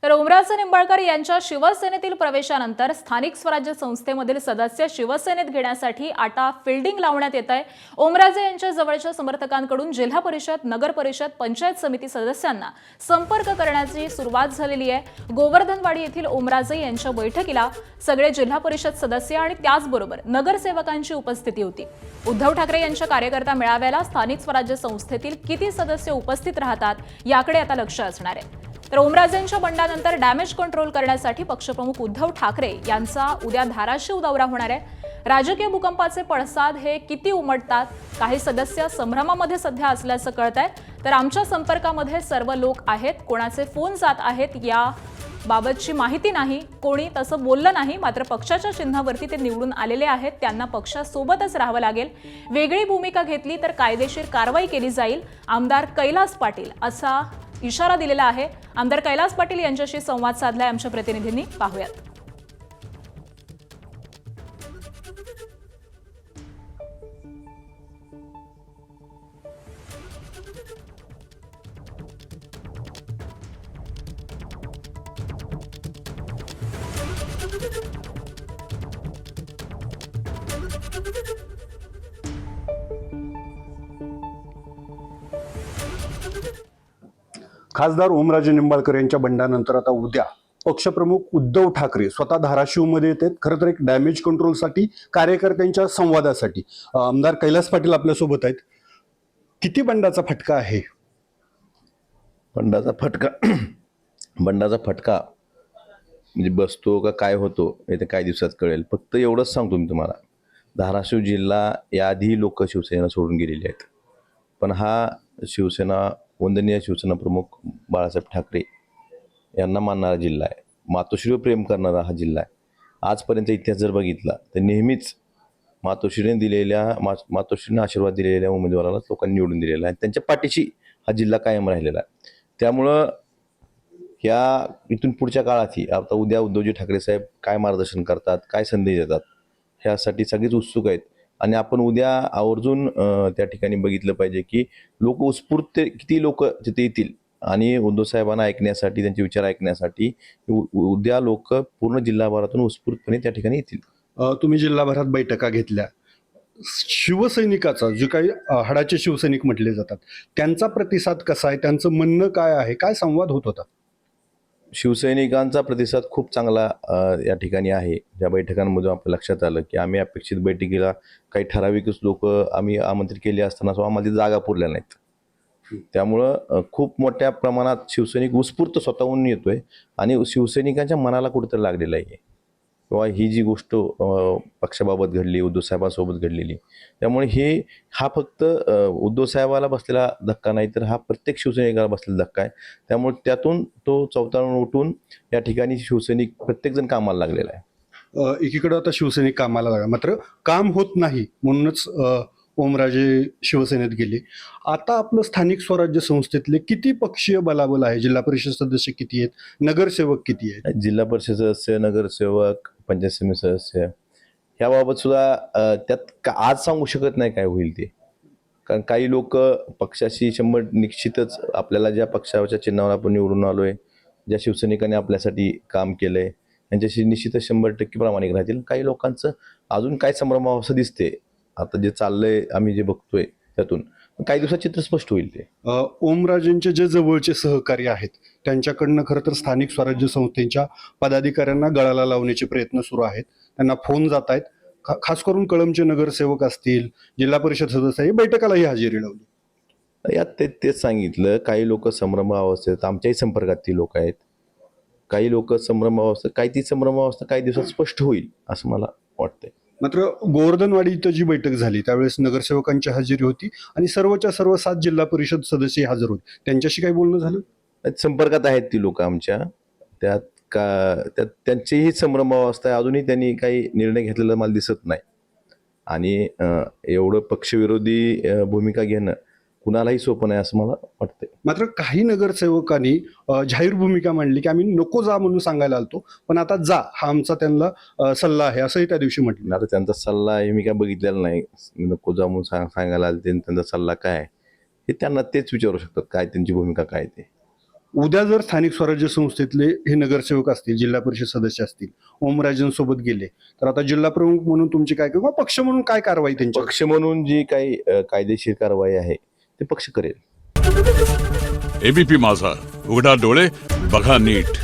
तर ओमराजे निंबाळकर यांच्या शिवसेनेतील प्रवेशानंतर स्थानिक स्वराज्य संस्थेमधील सदस्य शिवसेनेत घेण्यासाठी आता फिल्डिंग लावण्यात येत आहे। ओमराजे यांच्या जवळच्या समर्थकांकडून जिल्हा परिषद, नगर परिषद, पंचायत समिती सदस्यांना संपर्क करण्याची सुरुवात झालेली आहे। गोवर्धनवाडी येथील ओमराजे यांच्या बैठकीला सगळे जिल्हा परिषद सदस्य आणि त्याचबरोबर नगरसेवकांची उपस्थिती होती। उद्धव ठाकरे यांच्या कार्यकर्ता मेळाव्याला स्थानिक स्वराज्य संस्थेतील किती सदस्य उपस्थित राहतात याकडे आता लक्ष असणार आहे। तर ओमराजेंच्या बंडानंतर डॅमेज कंट्रोल करण्यासाठी पक्षप्रमुख उद्धव ठाकरे यांचा उद्या धाराशिव दौरा होणार आहे। राजकीय भूकंपाचे पडसाद हे किती उमटतात, काही सदस्य संभ्रमामध्ये सध्या असल्याचं कळतंय। तर आमच्या संपर्कामध्ये सर्व लोक आहेत, कोणाचे फोन जात आहेत या बाबतची माहिती नाही, कोणी तसं बोललं नाही। मात्र पक्षाच्या चिन्हावरती ते निवडून आलेले आहेत, त्यांना पक्षासोबतच राहावं लागेल। वेगळी भूमिका घेतली तर कायदेशीर कारवाई केली जाईल, आमदार कैलास पाटील असा इशारा दिलेला आहे। आमदार कैलास पाटील यांच्याशी संवाद साधलाय आमच्या प्रतिनिधींनी, पाहूयात। खासदार ओमराजे निंबाळकर यांच्या बंडानंतर आता उद्या पक्षप्रमुख उद्धव ठाकरे स्वतः धाराशिवमध्ये येतात। खरं तर एक डॅमेज कंट्रोलसाठी, कार्यकर्त्यांच्या संवादासाठी आमदार कैलास पाटील आपल्यासोबत आहेत। किती बंडाचा फटका आहे? बंडाचा फटका म्हणजे बसतो का काय होतो हे तर काही दिवसात कळेल। फक्त एवढंच सांगतो मी तुम्हाला, धाराशिव जिल्हा याआधी लोक शिवसेना सोडून गेलेले आहेत, पण हा शिवसेना वंदनीय शिवसेना प्रमुख बाळासाहेब ठाकरे यांना मानणारा जिल्हा आहे, मातोश्रीवर प्रेम करणारा हा जिल्हा आहे। आजपर्यंत इतिहास जर बघितला तर नेहमीच मातोश्रीने आशीर्वाद दिलेल्या उमेदवारालाच लोकांनी निवडून दिलेला आहे, त्यांच्या पाठीशी हा जिल्हा कायम राहिलेला आहे। त्यामुळं ह्या इथून पुढच्या काळातही आता उद्या उद्धवजी ठाकरे साहेब काय मार्गदर्शन करतात, काय संदेश देतात ह्यासाठी सगळेच उत्सुक आहेत। आणि आपण उद्या आवर्जून त्या ठिकाणी बघितलं पाहिजे की लोक उत्स्फूर्त किती लोक तिथे येतील आणि उद्धव साहेबांना ऐकण्यासाठी, त्यांचे विचार ऐकण्यासाठी उद्या लोक पूर्ण जिल्हाभरातून उत्स्फूर्तपणे त्या ठिकाणी येतील। तुम्ही जिल्हाभरात बैठका घेतल्या, शिवसैनिकाचा जे काही हाडाचे शिवसैनिक म्हटले जातात त्यांचा प्रतिसाद कसा आहे, त्यांचं म्हणणं काय आहे, काय संवाद होत होता? शिवसैनिकांचा प्रतिसाद खूप चांगला या ठिकाणी आहे। या बैठकांमधून आपल्या लक्षात आलं की आम्ही अपेक्षित बैठकीला काही ठराविकच लोक आम्ही आमंत्रित केली असताना आम्हाला जागा पुरल्या नाहीत। त्यामुळं खूप मोठ्या प्रमाणात शिवसैनिक उत्स्फूर्त स्वतःहून येतोय आणि शिवसैनिकांच्या मनाला कुठेतरी लागलेलं आहे किंवा ही जी गोष्ट पक्षाबाबत घडली, उद्धव साहेबांसोबत घडलेली, त्यामुळे हा फक्त उद्धव साहेबाला बसलेला धक्का नाही तर हा प्रत्येक शिवसैनिकाला बसलेला धक्का आहे। त्यामुळे त्यातून तो चौताळून उठून या ठिकाणी शिवसैनिक प्रत्येकजण कामाला लागलेला आहे। एकीकडे आता शिवसैनिक कामाला लागला, मात्र काम होत नाही म्हणूनच ओमराजे शिवसेनेत गेले। आता आपलं स्थानिक स्वराज्य संस्थेतले किती पक्षीय बलाबल आहे? जिल्हा परिषद सदस्य किती आहेत, नगरसेवक किती आहेत? जिल्हा परिषद सदस्य, नगरसेवक, पंचायत समिती सदस्य ह्याबाबत सुद्धा त्यात आज सांगू शकत नाही काय होईल ते, कारण काही लोक पक्षाशी 100 निश्चितच आपल्याला ज्या पक्षाच्या चिन्हावर आपण निवडून आलोय, ज्या शिवसैनिकांनी आपल्यासाठी काम केलंय त्यांच्याशी निश्चितच 100% प्रामाणिक राहतील। काही लोकांचं अजून काय संभ्रमावस्था दिसते, आता जे चाललंय आम्ही जे बघतोय त्यातून काही दिवसात चित्र स्पष्ट होईल ते। ओमराजेंचे जे जवळचे सहकारी आहेत त्यांच्याकडनं खरं तर स्थानिक स्वराज्य संस्थेच्या पदाधिकाऱ्यांना गळाला लावण्याचे प्रयत्न सुरू आहेत, त्यांना फोन जात आहेत। खास करून कळंबचे नगरसेवक असतील, जिल्हा परिषद सदस्य बैठकालाही हजेरी लावली। यात तेच सांगितलं, काही लोक संभ्रमावस्थेत, आमच्याही संपर्कात ती लोक आहेत, काही लोक संभ्रमावस्थेत, ती संभ्रमावस्था काही दिवसात स्पष्ट होईल असं मला वाटतंय। मात्र गोवर्धनवाडी इथं जी बैठक झाली त्यावेळेस नगरसेवकांची हजेरी होती आणि सर्वच्या सर्व 7 जिल्हा परिषद सदस्य हजर होते, त्यांच्याशी काही बोलणं झालं? संपर्कात आहेत ती लोक आमच्या, त्यांचीही संभ्रमावस्था आहे, अजूनही त्यांनी काही निर्णय घेतलेला मला दिसत नाही। आणि एवढं पक्षविरोधी भूमिका घेणं कुणालाही सोपं नाही असं मला वाटतंय। मात्र काही नगरसेवकांनी जाहीर भूमिका मांडली की आम्ही नको जा म्हणून सांगायला आलतो, पण आता जा हा आमचा त्यांना सल्ला आहे असंही त्या दिवशी म्हटलं। आता त्यांचा सल्ला आहे मी काय बघितलेला नाही, नको जा म्हणून सांगायला आले, त्यांचा सल्ला काय हे त्यांना तेच विचारू शकतात, काय त्यांची भूमिका काय ते। उद्या जर स्थानिक स्वराज्य संस्थेतले हे नगरसेवक असतील, जिल्हा परिषद सदस्य असतील, ओमराजेंसोबत गेले तर आता जिल्हा प्रमुख म्हणून तुमची काय किंवा पक्ष म्हणून काय कारवाई त्यांची? पक्ष म्हणून जी काही कायदेशीर कारवाई आहे ते पक्ष करेल. एबीपी माझा, उघडा डोळे बघा नीट.